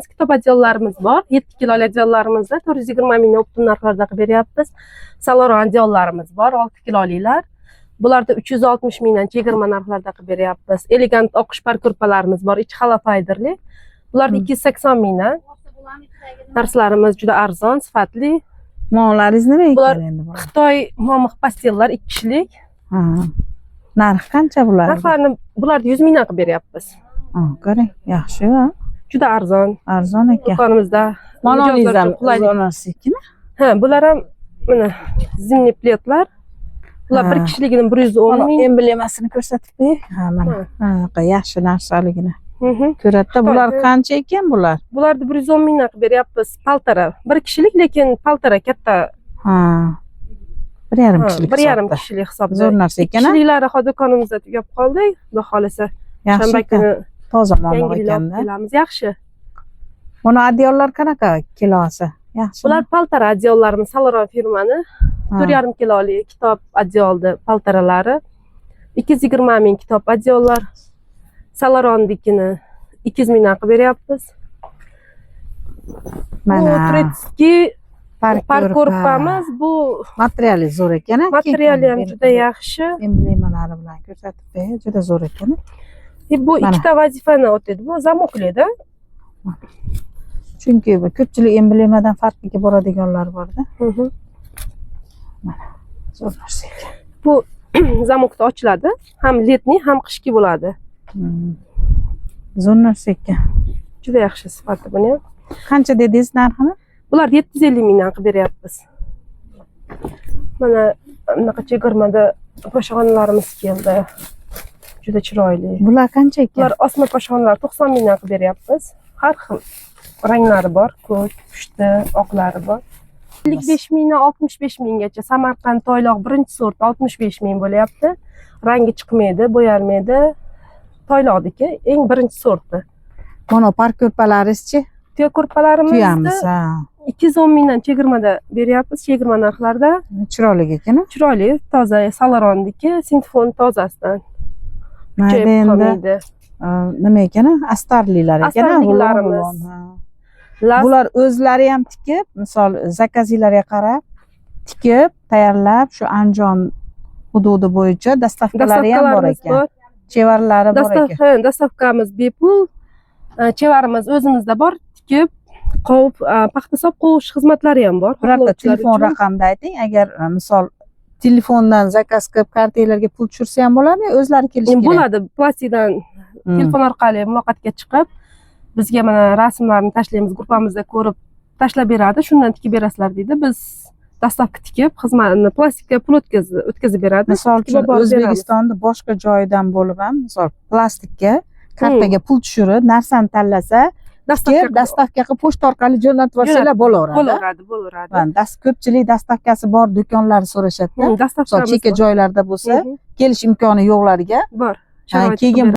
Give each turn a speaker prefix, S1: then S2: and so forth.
S1: Kitob adyollarimiz bor. 7 kiloli adyollarimizda 420 ming optim narxlarda qilib beryapmiz. Saloron adyollarimiz bor, 6 kilolilar. Bularda 360 mingdan chegirma narxlarda qilib beryapmiz. Elegant oqish parkurpalarimiz bor, ichi xalofayderli. Bularda 280 mingdan. Narxlarimiz juda arzon, sifatli.
S2: Mollaringiz nima ekan endi?
S1: Xitoy momix pastellar 2 kishilik.
S2: Ha. Narxi qancha bular?
S1: Narxlarni bularda 100 mingdan qilib beryapmiz.
S2: Ha, qarang, yaxshi-ku.
S1: Juda arzon.
S2: Arzon ekan.
S1: Do'konimizda
S2: Monolizam zonasikimi?
S1: Ha, bular ham mana zimniy pletlar. Bular bir kishiligini 110 ming.
S2: Emblemasini ko'rsatib qo'ying. Ha, mana. Ha, yaxshi narsaligini. Ko'radida bular qancha ekan bular?
S1: Bularni 110 mingdan qilib beryapmiz. Paltara. Bir kishilik, lekin paltara katta.
S2: Ha. 1,5 kishilik.
S1: 1,5 kishilik hisobda.
S2: Zo'r narsa ekan.
S1: Kishiliklari hozir do'konimizda tugab qoldi. Xudo xolisa.
S2: Yaxshi ekan. Toza momoq ekanda.
S1: Yaxshi.
S2: Buni adyollar qanaqa kilosi? Yaxshi.
S1: Bular paltara adyollarimiz, Saloron firmani 4,5 kilolik kitob adyoldi paltaralari. 220 ming kitob adyollar. Salorondikini 200 mingdan qilib beryapmiz.
S2: Mana
S1: Turetskiy parkourpamiz bu
S2: materiali zo'r ekan.
S1: Materiali ham juda yaxshi.
S2: Emblemalari bilan ko'rsatib qo'ying, juda zo'r ekan.
S1: Bu ikkita vazifani o'tadi. Bu zamoqlida.
S2: Chunki ko'pchilik emblemadan farqiga boradiganlar bor-da. Mana zo'r narsa ekan.
S1: Bu zamokda ochiladi. Ham letniy, ham qishki bo'ladi.
S2: Zo'r narsa ekan.
S1: Juda yaxshi sifati buni ham.
S2: Qancha dedingiz narxini?
S1: Bular 750 mingdan qilib beryapmiz. Mana bunaqa chegirmada poshxonalarimiz keldi. Juda chiroyli.
S2: Bular qancha ekan?
S1: Bular osma poshxonalar 90 mingdan qilib beryapmiz. Har xil ranglari bor, ko'k, pushti, oqlari bor. 55 mingdan 65 minggacha Samarqand toyloq birinchi sort 65 ming bo'lyapti. Rangi chiqmaydi, bo'yalmaydi. Toyloqniki eng birinchi sorti.
S2: Mana parkourpalaringiz-chi?
S1: Tuya ko'rpalarimizni
S2: tuyamiz,
S1: 210 mingdan chegirmada beryapmiz, chegirma narxlarda.
S2: Chiroyli ekan.
S1: Chiroyli, toza Salorondiki, sinfon tozasidan.
S2: Mayda endi nima ekan? Astarlilar ekan.
S1: Astarlilarimiz.
S2: Bular o'zlari ham tikib, misol zakazlarga qarab tikib, tayyorlab, shu Andijon hududi bo'yicha dastavkalari ham bor ekan. Chevarlari bor ekan.
S1: Dastavkamiz bepul. Chevarimiz o'zimizda bor, tikib, qovib, paxtasob qo'yish xizmatlari ham bor.
S2: Birorta telefon raqamini ayting, agar misol telefondan zakaz qilib kartalarga pul tushirsa ham bo'ladimi, o'zlari kelishi kerak?
S1: Bo'ladi, plastikdan telefon orqali muloqotga chiqib, bizga mana rasmlarni tashlaymiz, gruppamizda ko'rib tashlab beradi, shundan tikib berasizlar deydi. Biz dastavka tikib, xizmatni plastikka pul o'tkazib beradi.
S2: Misol uchun O'zbekistonda boshqa joydan bo'lib ham, misol plastikka kartaga pul tushirib, narsani tanlasa, dastavka qilib pochta orqali jo'natib yuborsalar bo'laveradi.
S1: Bo'laveradi.
S2: Ko'pchilik dastavkasi bor do'konlar so'rashadi. Misol chekka joylarda bo'lsa, kelish imkoni yo'qlarga
S1: bor.
S2: Keyin